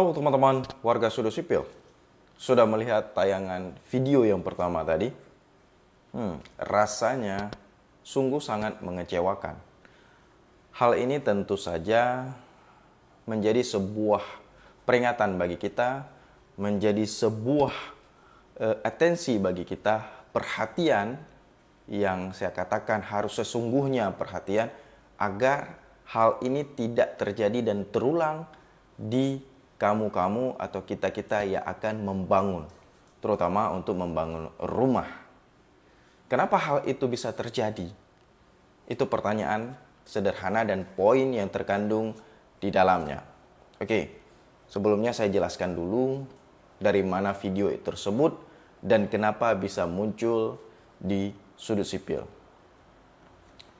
Halo teman-teman warga Sudut Sipil. Sudah melihat tayangan video yang pertama tadi? Rasanya sungguh sangat mengecewakan. Hal ini tentu saja menjadi sebuah peringatan bagi kita, menjadi sebuah atensi bagi kita, perhatian yang saya katakan harus sesungguhnya perhatian agar hal ini tidak terjadi dan terulang di kamu-kamu atau kita-kita yang akan membangun, terutama untuk membangun rumah. Kenapa hal itu bisa terjadi? Itu pertanyaan sederhana dan poin yang terkandung di dalamnya. Oke, sebelumnya saya jelaskan dulu dari mana video tersebut dan kenapa bisa muncul di Sudut Sipil.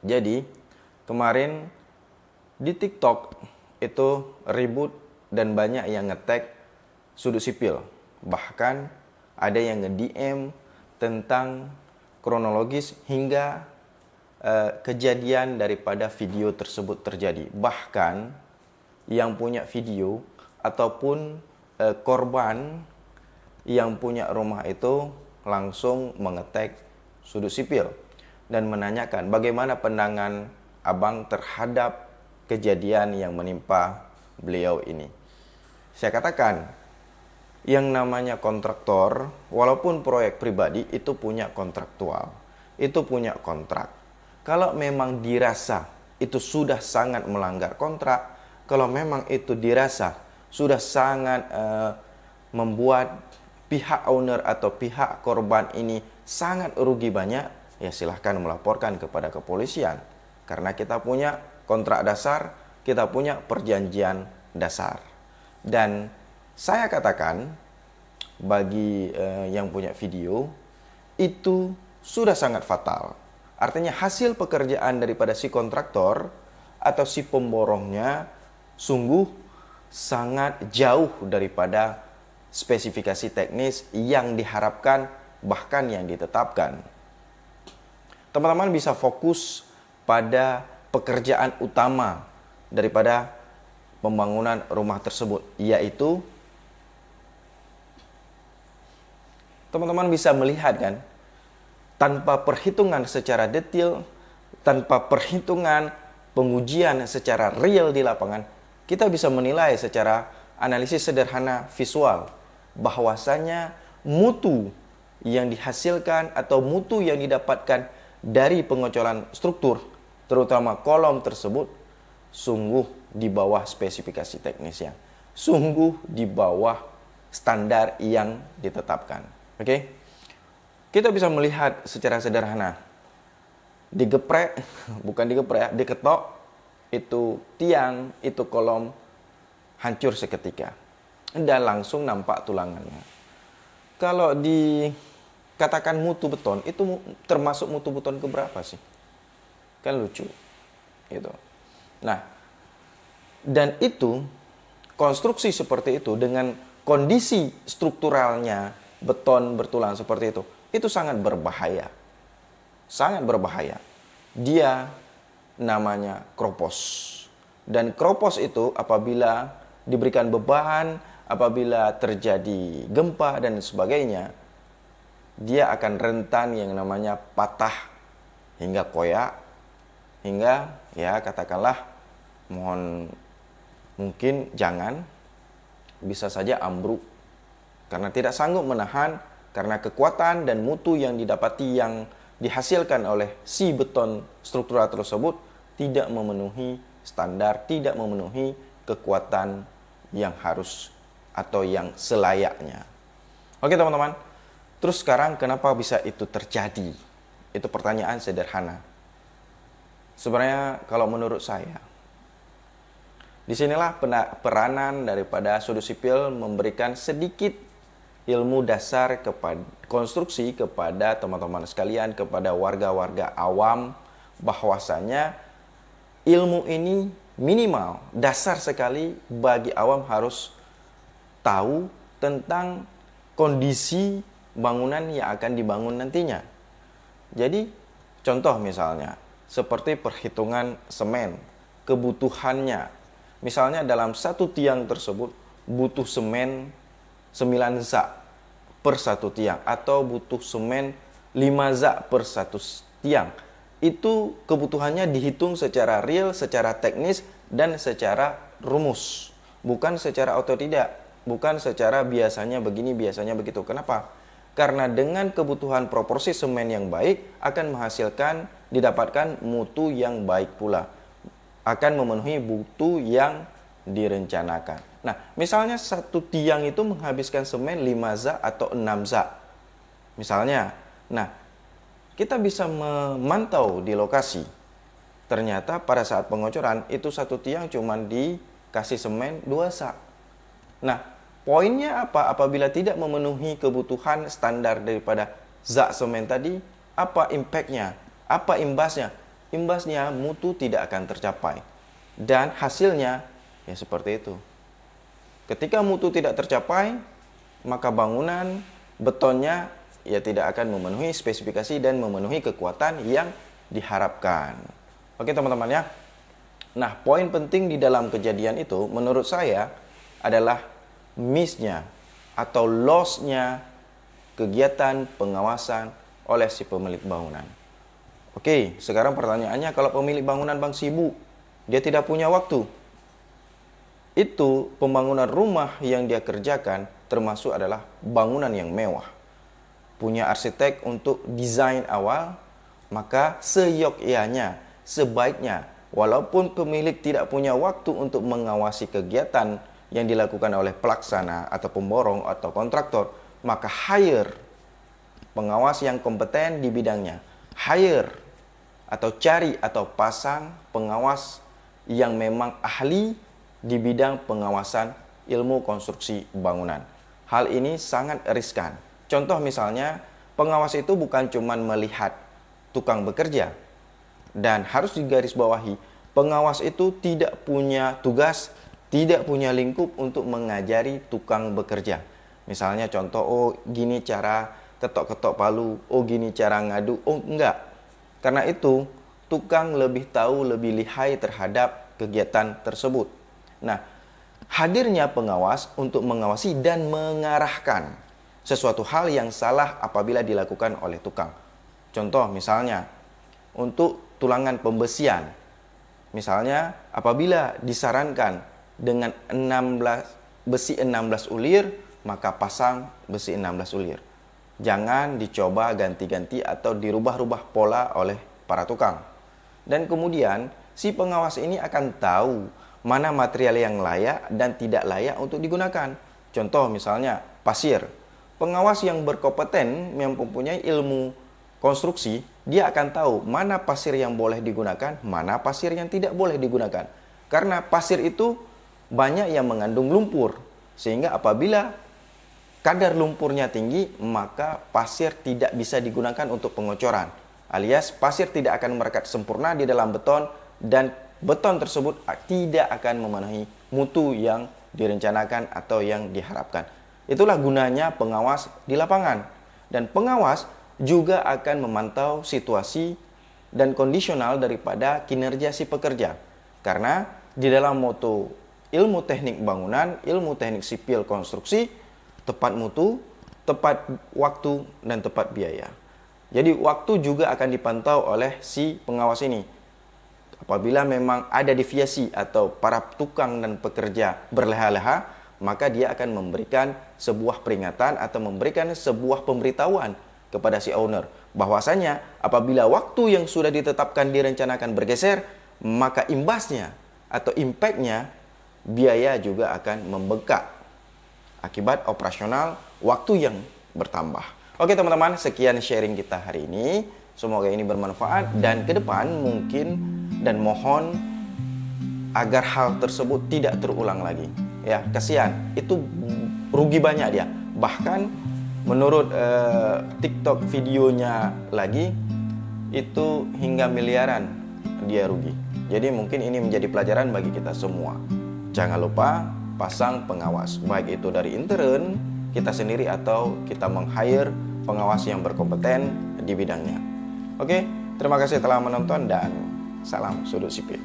Jadi, kemarin di TikTok itu ribut dan banyak yang nge-tag Sudut Sipil. Bahkan ada yang nge-DM tentang kronologis hingga kejadian daripada video tersebut terjadi. Bahkan yang punya video ataupun korban yang punya rumah itu langsung menge-tag Sudut Sipil dan menanyakan bagaimana pandangan abang terhadap kejadian yang menimpa beliau ini. Saya katakan, yang namanya kontraktor, walaupun proyek pribadi itu punya kontraktual, itu punya kontrak. Kalau memang dirasa itu sudah sangat melanggar kontrak, kalau memang itu dirasa sudah sangat membuat pihak owner atau pihak korban ini sangat rugi banyak, ya silahkan melaporkan kepada kepolisian. Karena kita punya kontrak dasar, kita punya perjanjian dasar. Dan saya katakan bagi yang punya video itu sudah sangat fatal. Artinya hasil pekerjaan daripada si kontraktor atau si pemborongnya sungguh sangat jauh daripada spesifikasi teknis yang diharapkan bahkan yang ditetapkan. Teman-teman bisa fokus pada pekerjaan utama daripada pembangunan rumah tersebut, yaitu teman-teman bisa melihat kan, tanpa perhitungan secara detail, tanpa perhitungan pengujian secara real di lapangan, kita bisa menilai secara analisis sederhana visual bahwasanya mutu yang dihasilkan atau mutu yang didapatkan dari pengocolan struktur, terutama kolom tersebut, sungguh di bawah spesifikasi teknisnya, sungguh di bawah standar yang ditetapkan. Oke, kita bisa melihat secara sederhana, digeprek, bukan digeprek, diketok, itu tiang, itu kolom hancur seketika dan langsung nampak tulangannya. Kalau dikatakan mutu beton, itu termasuk mutu beton keberapa sih? Kan lucu, gitu. Nah, dan itu, konstruksi seperti itu dengan kondisi strukturalnya beton bertulang seperti itu sangat berbahaya. Sangat berbahaya. Dia namanya kropos. Dan kropos itu apabila diberikan beban, apabila terjadi gempa dan sebagainya, dia akan rentan yang namanya patah hingga koyak, hingga ya katakanlah mungkin jangan, bisa saja ambruk karena tidak sanggup menahan, karena kekuatan dan mutu yang didapati yang dihasilkan oleh si beton struktural tersebut tidak memenuhi standar, tidak memenuhi kekuatan yang harus atau yang selayaknya. Oke teman-teman, terus sekarang kenapa bisa itu terjadi? Itu pertanyaan sederhana. Sebenarnya kalau menurut saya, disinilah peranan daripada Sudut Sipil memberikan sedikit ilmu dasar kepada konstruksi kepada teman-teman sekalian, kepada warga-warga awam, bahwasanya ilmu ini minimal, dasar sekali bagi awam harus tahu tentang kondisi bangunan yang akan dibangun nantinya. Jadi, contoh misalnya, seperti perhitungan semen, kebutuhannya. Misalnya dalam satu tiang tersebut butuh semen 9 zak per satu tiang atau butuh semen 5 zak per satu tiang. Itu kebutuhannya dihitung secara real, secara teknis, dan secara rumus. Bukan secara otodidak, bukan secara biasanya begini, biasanya begitu. Kenapa? Karena dengan kebutuhan proporsi semen yang baik akan menghasilkan, didapatkan mutu yang baik pula. Akan memenuhi mutu yang direncanakan. Nah, misalnya satu tiang itu menghabiskan semen 5 zak atau 6 zak. Misalnya, nah, kita bisa memantau di lokasi. Ternyata pada saat pengocoran itu satu tiang cuma dikasih semen 2 zak. Nah, poinnya apa? Apabila tidak memenuhi kebutuhan standar daripada zak semen tadi, apa impactnya? Apa imbasnya? Imbasnya mutu tidak akan tercapai. Dan hasilnya ya seperti itu. Ketika mutu tidak tercapai, maka bangunan betonnya ya tidak akan memenuhi spesifikasi dan memenuhi kekuatan yang diharapkan. Oke teman-teman ya. Nah, poin penting di dalam kejadian itu menurut saya adalah miss-nya atau loss-nya kegiatan pengawasan oleh si pemilik bangunan. Oke, sekarang pertanyaannya, kalau pemilik bangunan Bang sibuk, dia tidak punya waktu, itu pembangunan rumah yang dia kerjakan termasuk adalah bangunan yang mewah. Punya arsitek untuk desain awal, maka seyogyanya, sebaiknya, walaupun pemilik tidak punya waktu untuk mengawasi kegiatan yang dilakukan oleh pelaksana atau pemborong atau kontraktor, maka hire pengawas yang kompeten di bidangnya. Hire atau cari atau pasang pengawas yang memang ahli di bidang pengawasan ilmu konstruksi bangunan. Hal ini sangat riskan. Contoh misalnya, pengawas itu bukan cuma melihat tukang bekerja. Dan harus digarisbawahi, pengawas itu tidak punya tugas, tidak punya lingkup untuk mengajari tukang bekerja. Misalnya contoh, oh gini cara ketok-ketok palu, oh gini cara ngadu, oh enggak. Karena itu, tukang lebih tahu, lebih lihai terhadap kegiatan tersebut. Nah, hadirnya pengawas untuk mengawasi dan mengarahkan sesuatu hal yang salah apabila dilakukan oleh tukang. Contoh misalnya, untuk tulangan pembesian. Misalnya, apabila disarankan dengan 16 besi 16 ulir, maka pasang besi 16 ulir. Jangan dicoba ganti-ganti atau dirubah-rubah pola oleh para tukang. Dan kemudian, si pengawas ini akan tahu mana material yang layak dan tidak layak untuk digunakan. Contoh misalnya, pasir. Pengawas yang berkompeten, yang mempunyai ilmu konstruksi, dia akan tahu mana pasir yang boleh digunakan, mana pasir yang tidak boleh digunakan. Karena pasir itu banyak yang mengandung lumpur, sehingga apabila kadar lumpurnya tinggi, maka pasir tidak bisa digunakan untuk pengocoran. Alias pasir tidak akan merekat sempurna di dalam beton dan beton tersebut tidak akan memenuhi mutu yang direncanakan atau yang diharapkan. Itulah gunanya pengawas di lapangan. Dan pengawas juga akan memantau situasi dan kondisional daripada kinerja si pekerja. Karena di dalam moto ilmu teknik bangunan, ilmu teknik sipil konstruksi, tepat mutu, tepat waktu, dan tepat biaya. Jadi waktu juga akan dipantau oleh si pengawas ini. Apabila memang ada deviasi atau para tukang dan pekerja berleha-leha, maka dia akan memberikan sebuah peringatan atau memberikan sebuah pemberitahuan kepada si owner. Bahwasanya apabila waktu yang sudah ditetapkan direncanakan bergeser, maka imbasnya atau impactnya biaya juga akan membengkak akibat operasional waktu yang bertambah. Oke teman-teman, sekian sharing kita hari ini. Semoga ini bermanfaat dan ke depan mungkin dan mohon agar hal tersebut tidak terulang lagi. Ya, kasihan, itu rugi banyak dia. Bahkan menurut TikTok videonya lagi, itu hingga miliaran dia rugi. Jadi mungkin ini menjadi pelajaran bagi kita semua. Jangan lupa pasang pengawas, baik itu dari intern kita sendiri atau kita meng-hire pengawas yang berkompeten di bidangnya. Oke, terima kasih telah menonton dan salam sudut sipil.